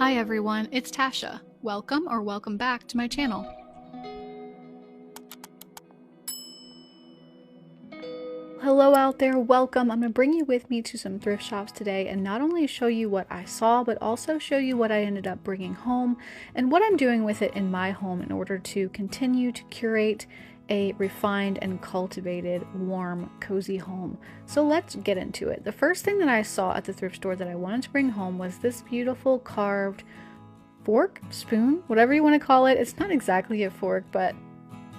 Hi everyone, it's Tasha. Welcome or welcome back to my channel. Hello out there, welcome. I'm going to bring you with me to some thrift shops today and not only show you what I saw, but also show you what I ended up bringing home and what I'm doing with it in my home in order to continue to curate a refined and cultivated, warm, cozy home. So let's get into it. The first thing that I saw at the thrift store that I wanted to bring home was this beautiful carved fork, spoon, whatever you want to call it. It's not exactly a fork, but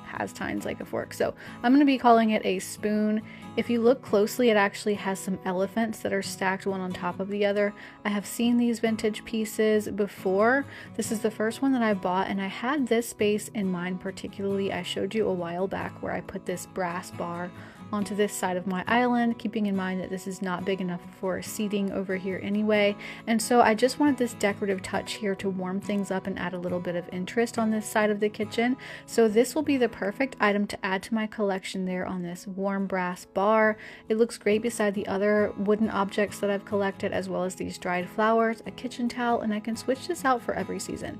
has tines like a fork, so I'm going to be calling it a spoon. If you look closely, it actually has some elephants that are stacked one on top of the other. I have seen these vintage pieces before. This is the first one that I bought, and I had this space in mind particularly. I showed you a while back where I put this brass bar onto this side of my island, keeping in mind that this is not big enough for seating over here anyway. And so I just wanted this decorative touch here to warm things up and add a little bit of interest on this side of the kitchen. So this will be the perfect item to add to my collection there on this warm brass bar. It looks great beside the other wooden objects that I've collected, as well as these dried flowers, a kitchen towel, and I can switch this out for every season.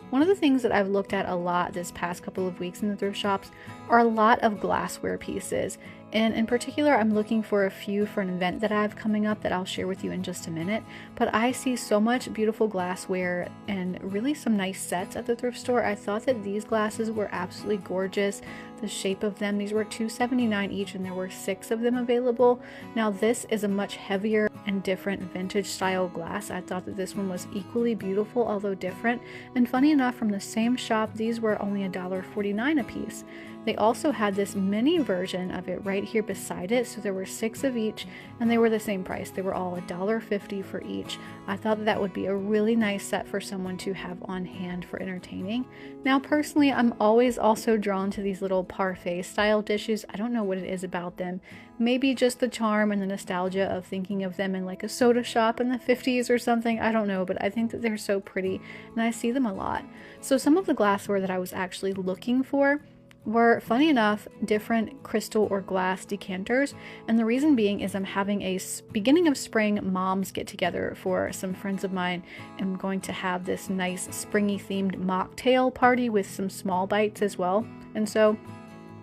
One of the things that I've looked at a lot this past couple of weeks in the thrift shops are a lot of glassware pieces. And in particular, I'm looking for a few for an event that I have coming up that I'll share with you in just a minute. But I see so much beautiful glassware and really some nice sets at the thrift store. I thought that these glasses were absolutely gorgeous. The shape of them, these were $2.79 each, and there were 6 of them available. Now this is a much heavier and different vintage style glass. I thought that this one was equally beautiful, although different. And funny enough, from the same shop, these were only $1.49 a piece. They also had this mini version of it right here beside it, so there were 6 of each, and they were the same price. They were all $1.50 for each. I thought that would be a really nice set for someone to have on hand for entertaining. Now personally, I'm always also drawn to these little parfait style dishes. I don't know what it is about them. Maybe just the charm and the nostalgia of thinking of them in like a soda shop in the 50s or something. I don't know, but I think that they're so pretty and I see them a lot. So some of the glassware that I was actually looking for were, funny enough, different crystal or glass decanters, and the reason being is I'm having a beginning of spring moms get together for some friends of mine. I'm going to have this nice springy themed mocktail party with some small bites as well, and so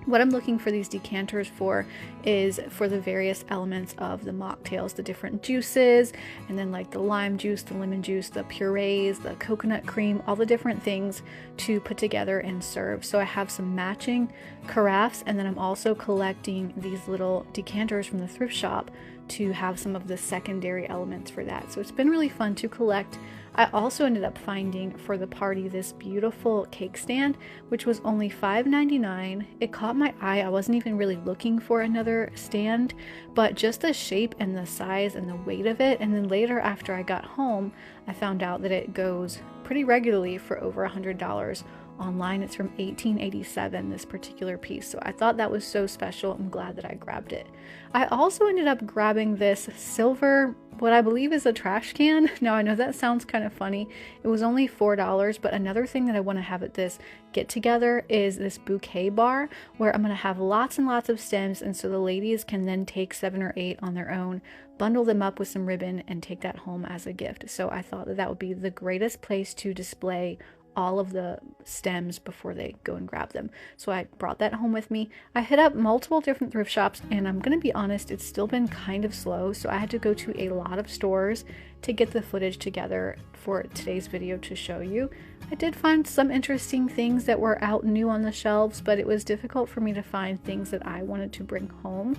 what I'm looking for these decanters for is for the various elements of the mocktails, the different juices, and then like the lime juice, the lemon juice, the purees, the coconut cream, all the different things to put together and serve. So I have some matching carafes, and then I'm also collecting these little decanters from the thrift shop to have some of the secondary elements for that. So it's been really fun to collect. I also ended up finding for the party this beautiful cake stand, which was only $5.99. It caught my eye. I wasn't even really looking for another stand, but just the shape and the size and the weight of it. And then later, after I got home, I found out that it goes pretty regularly for over $100. Online, it's from 1887, this particular piece, so I thought that was so special. I'm glad that I grabbed it. I also ended up grabbing this silver, what I believe is a trash can. Now I know that sounds kind of funny. It was only $4, but another thing that I want to have at this get together is this bouquet bar where I'm going to have lots and lots of stems, and so the ladies can then take 7 or 8 on their own, bundle them up with some ribbon, and take that home as a gift. So I thought that that would be the greatest place to display all of the stems before they go and grab them. So I brought that home with me. I hit up multiple different thrift shops, and I'm gonna be honest, it's still been kind of slow, so I had to go to a lot of stores to get the footage together for today's video to show you. I did find some interesting things that were out new on the shelves, but it was difficult for me to find things that I wanted to bring home.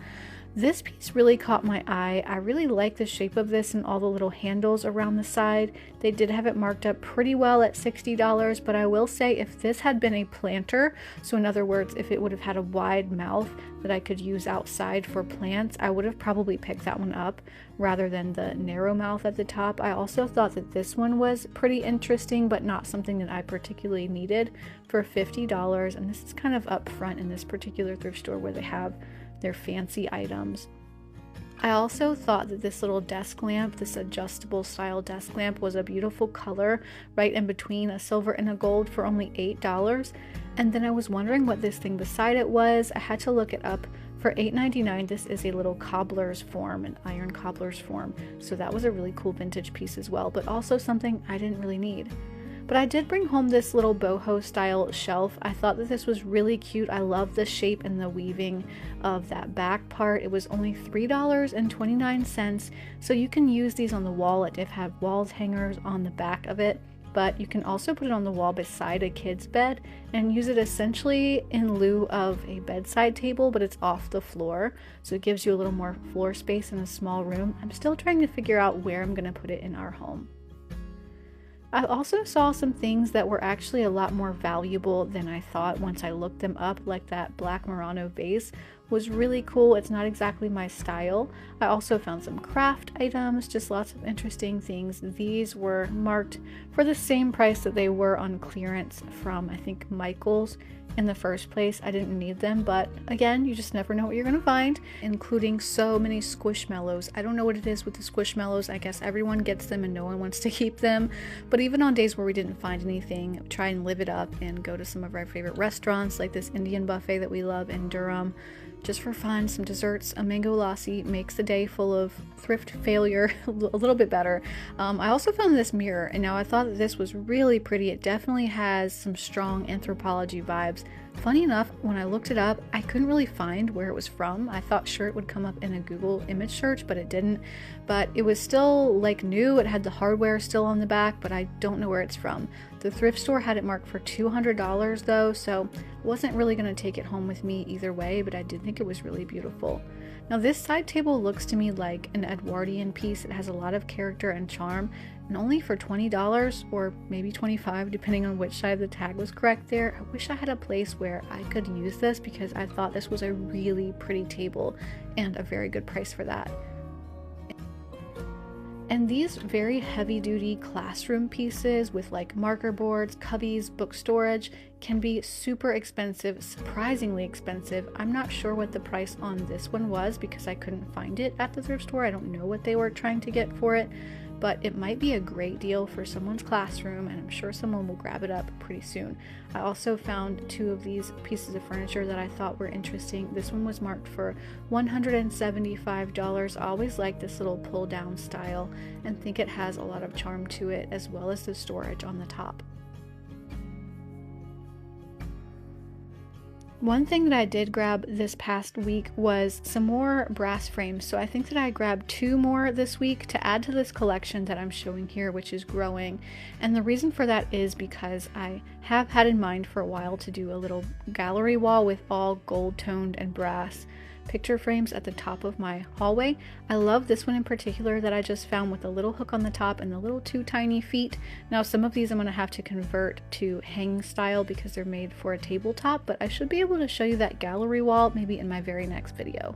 This piece really caught my eye. I really like the shape of this and all the little handles around the side. They did have it marked up pretty well at $60, but I will say if this had been a planter, so in other words, if it would have had a wide mouth that I could use outside for plants, I would have probably picked that one up rather than the narrow mouth at the top. I also thought that this one was pretty interesting, but not something that I particularly needed for $50, and this is kind of up front in this particular thrift store where they have their fancy items. I also thought that this little desk lamp, this adjustable style desk lamp, was a beautiful color right in between a silver and a gold for only $8. And then I was wondering what this thing beside it was. I had to look it up For $8.99, this is a little cobbler's form, an iron cobbler's form. So that was a really cool vintage piece as well, but also something I didn't really need. But I did bring home this little boho style shelf. I thought that this was really cute. I love the shape and the weaving of that back part. It was only $3.29, so you can use these on the wall. It did have wall hangers on the back of it, but you can also put it on the wall beside a kid's bed and use it essentially in lieu of a bedside table, but it's off the floor, so it gives you a little more floor space in a small room. I'm still trying to figure out where I'm going to put it in our home. I also saw some things that were actually a lot more valuable than I thought once I looked them up, like that black Murano vase was really cool. It's not exactly my style. I also found some craft items, just lots of interesting things. These were marked for the same price that they were on clearance from, I think, Michael's in the first place. I didn't need them, but again, you just never know what you're gonna find, including so many Squishmallows. I don't know what it is with the Squishmallows. I guess everyone gets them and no one wants to keep them, but even on days where we didn't find anything, try and live it up and go to some of our favorite restaurants, like this Indian buffet that we love in Durham, just for fun. Some desserts, a mango lassi makes the day full of thrift failure a little bit better. I also found this mirror, and now I thought that this was really pretty. It definitely has some strong anthropology vibes. Funny enough, when I looked it up, I couldn't really find where it was from. I thought sure it would come up in a Google image search, but it didn't. But it was still like new. It had the hardware still on the back, but I don't know where it's from. The thrift store had it marked for $200 though, so I wasn't really going to take it home with me either way, but I did think it was really beautiful. Now this side table looks to me like an Edwardian piece. It has a lot of character and charm, and only for $20 or maybe $25 depending on which side of the tag was correct there. I wish I had a place where I could use this because I thought this was a really pretty table and a very good price for that. And these very heavy-duty classroom pieces with like marker boards, cubbies, book storage can be super expensive, surprisingly expensive. I'm not sure what the price on this one was because I couldn't find it at the thrift store. I don't know what they were trying to get for it, but it might be a great deal for someone's classroom, and I'm sure someone will grab it up pretty soon. I also found two of these pieces of furniture that I thought were interesting. This one was marked for $175. I always like this little pull down style and think it has a lot of charm to it, as well as the storage on the top. One thing that I did grab this past week was some more brass frames. So I think that I grabbed 2 more this week to add to this collection that I'm showing here, which is growing. And the reason for that is because I have had in mind for a while to do a little gallery wall with all gold toned and brass picture frames at the top of my hallway. I love this one in particular that I just found with a little hook on the top and the little 2 tiny feet. Now some of these I'm going to have to convert to hang style because they're made for a tabletop, but I should be able to show you that gallery wall maybe in my very next video.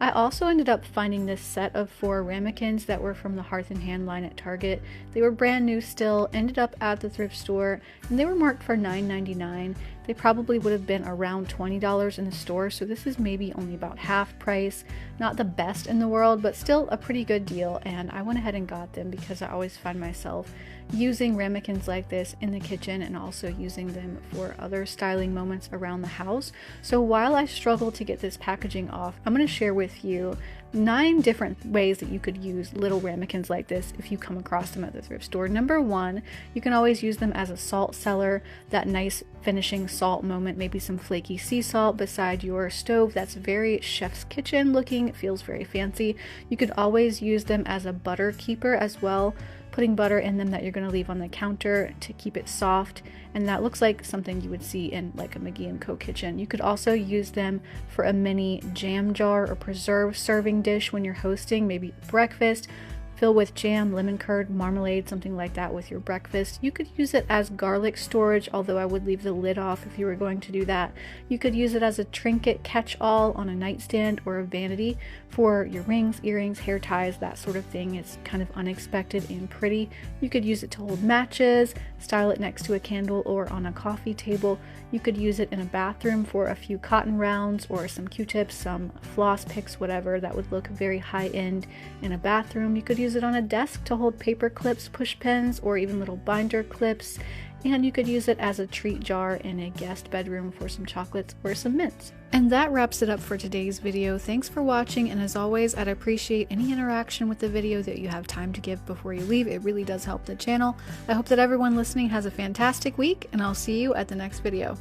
I also ended up finding this set of 4 ramekins that were from the Hearth and Hand line at Target. They were brand new still, ended up at the thrift store, and they were marked for $9.99. They probably would have been around $20 in the store, so this is maybe only about half price. Not the best in the world, but still a pretty good deal, and I went ahead and got them because I always find myself using ramekins like this in the kitchen and also using them for other styling moments around the house. So while I struggle to get this packaging off, I'm going to share with you 9 different ways that you could use little ramekins like this if you come across them at the thrift store. Number 1, you can always use them as a salt cellar, that nice finishing salt moment, maybe some flaky sea salt beside your stove. That's very chef's kitchen looking, it feels very fancy. You could always use them as a butter keeper as well, putting butter in them that you're going to leave on the counter to keep it soft, and that looks like something you would see in like a McGee & Co kitchen. You could also use them for a mini jam jar or preserve serving dish when you're hosting, maybe breakfast. Fill with jam, lemon curd, marmalade, something like that with your breakfast. You could use it as garlic storage, although I would leave the lid off if you were going to do that. You could use it as a trinket catch-all on a nightstand or a vanity for your rings, earrings, hair ties, that sort of thing. It's kind of unexpected and pretty. You could use it to hold matches, style it next to a candle or on a coffee table. You could use it in a bathroom for a few cotton rounds or some Q-tips, some floss picks, whatever. That would look very high-end in a bathroom. You could use use it on a desk to hold paper clips, push pens, or even little binder clips. And you could use it as a treat jar in a guest bedroom for some chocolates or some mints. And that wraps it up for today's video. Thanks for watching, and as always, I'd appreciate any interaction with the video that you have time to give before you leave. It really does help the channel. I hope that everyone listening has a fantastic week, and I'll see you at the next video.